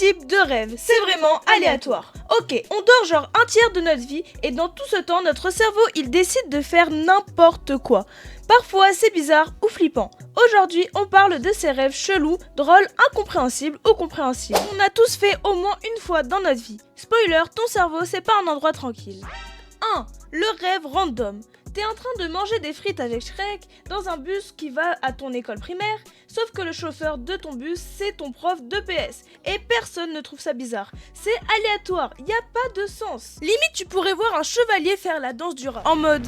types de rêves, c'est vraiment aléatoire. Ok, on dort genre un tiers de notre vie et dans tout ce temps, notre cerveau il décide de faire n'importe quoi. Parfois c'est bizarre ou flippant. Aujourd'hui, on parle de ces rêves chelous, drôles, incompréhensibles ou compréhensibles. On a tous fait au moins une fois dans notre vie. Spoiler, ton cerveau c'est pas un endroit tranquille. 1. Le rêve random. T'es en train de manger des frites avec Shrek dans un bus qui va à ton école primaire, sauf que le chauffeur de ton bus, c'est ton prof de PS. Et personne ne trouve ça bizarre. C'est aléatoire, y a pas de sens. Limite, tu pourrais voir un chevalier faire la danse du rat. En mode...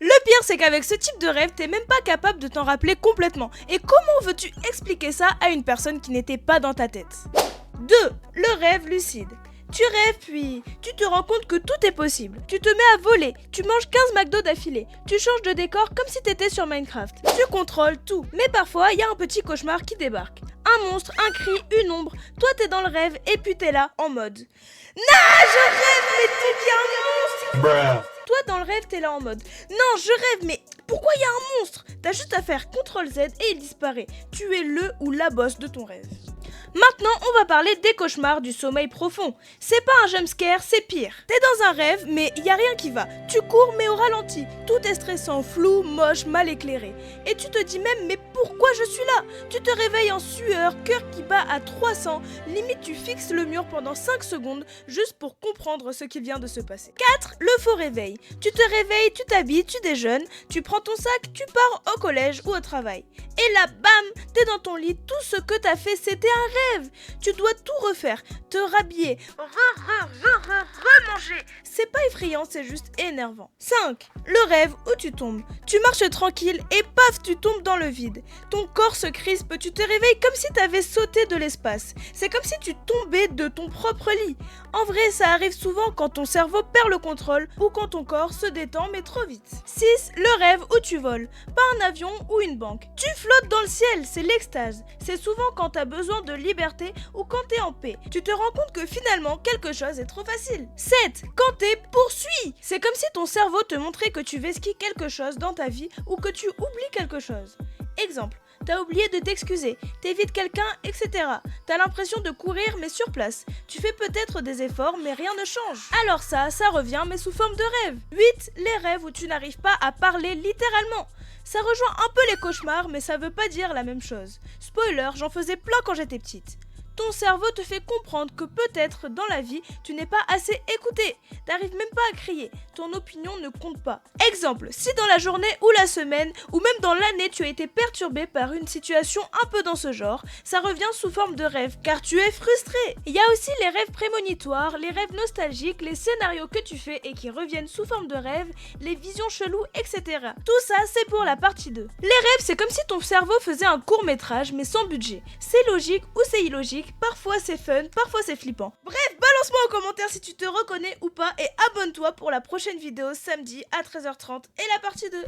Le pire, c'est qu'avec ce type de rêve, t'es même pas capable de t'en rappeler complètement. Et comment veux-tu expliquer ça à une personne qui n'était pas dans ta tête ? 2. Le rêve lucide. Tu rêves puis tu te rends compte que tout est possible. Tu te mets à voler, tu manges 15 McDo d'affilée, tu changes de décor comme si t'étais sur Minecraft. Tu contrôles tout. Mais parfois, il y a un petit cauchemar qui débarque. Un monstre, un cri, une ombre. Toi, t'es dans le rêve et puis t'es là, en mode... Non, je rêve, mais t'es bien un monstre. Toi, dans le rêve, t'es là en mode « Non, je rêve, mais pourquoi il y a un monstre ?» T'as juste à faire CTRL-Z et il disparaît. Tu es le ou la boss de ton rêve. Maintenant, on va parler des cauchemars du sommeil profond. C'est pas un jumpscare, c'est pire. T'es dans un rêve, mais y a rien qui va. Tu cours, mais au ralenti. Tout est stressant, flou, moche, mal éclairé. Et tu te dis même, mais pourquoi je suis là ? Tu te réveilles en sueur, cœur qui bat à 300. Limite, tu fixes le mur pendant 5 secondes, juste pour comprendre ce qui vient de se passer. 4. Le faux réveil. Tu te réveilles, tu t'habilles, tu déjeunes, tu prends ton sac, tu pars au collège ou au travail. Et là, bam, t'es dans ton lit, tout ce que t'as fait, c'était un rêve. Tu dois tout refaire, te rhabiller, remanger. C'est pas effrayant, c'est juste énervant. 5. Le rêve où tu tombes. Tu marches tranquille et paf, tu tombes dans le vide. Ton corps se crispe, tu te réveilles comme si t'avais sauté de l'espace. C'est comme si tu tombais de ton propre lit. En vrai, ça arrive souvent quand ton cerveau perd le contrôle ou quand ton corps se détend mais trop vite. 6. Le rêve où tu voles. Pas un avion ou une banque. Tu flottes dans le ciel, c'est l'extase. C'est souvent quand t'as besoin de liberté ou quand t'es en paix. Tu te rends compte que finalement, quelque chose est trop facile. 7. Quand t'es poursuivi. C'est comme si ton cerveau te montrait que tu vesquis quelque chose dans ta vie ou que tu oublies quelque chose. Exemple. T'as oublié de t'excuser, t'évites quelqu'un, etc. T'as l'impression de courir mais sur place. Tu fais peut-être des efforts mais rien ne change. Alors ça revient mais sous forme de rêve. 8. Les rêves où tu n'arrives pas à parler littéralement. Ça rejoint un peu les cauchemars mais ça veut pas dire la même chose. Spoiler, j'en faisais plein quand j'étais petite. Ton cerveau te fait comprendre que peut-être dans la vie, tu n'es pas assez écouté. T'arrives même pas à crier. Ton opinion ne compte pas. Exemple, si dans la journée ou la semaine, ou même dans l'année, tu as été perturbé par une situation un peu dans ce genre, ça revient sous forme de rêve, car tu es frustré. Il y a aussi les rêves prémonitoires, les rêves nostalgiques, les scénarios que tu fais et qui reviennent sous forme de rêve, les visions cheloues, etc. Tout ça, c'est pour la partie 2. Les rêves, c'est comme si ton cerveau faisait un court-métrage, mais sans budget. C'est logique ou c'est illogique. Parfois c'est fun, parfois c'est flippant. Bref, balance-moi en commentaire si tu te reconnais ou pas et abonne-toi pour la prochaine vidéo samedi à 13h30 et la partie 2.